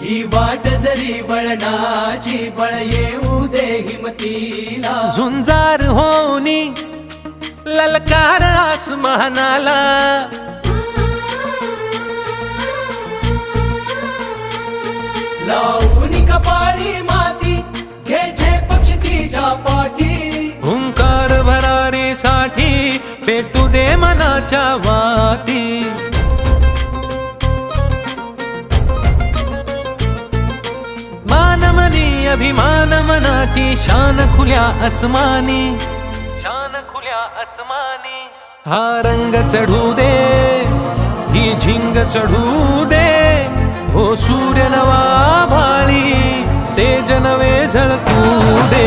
ही वाट जरी वळणाची बळ येऊ दे हिमतीला झुंजार होनी ललकार आसमानाला लावून कपाळी माती घे झेप क्षितिजा पाठी हुंकार भरारीसाठी पेटू दे मनाच्या वाती मानमनी अभिमान मनाची शान खुल्या आसमानी शान खुल्या आसमानी हा रंग चढू दे ही झिंग चढू दे हो सूर्य नवा भाळी तेज नवे झळकू दे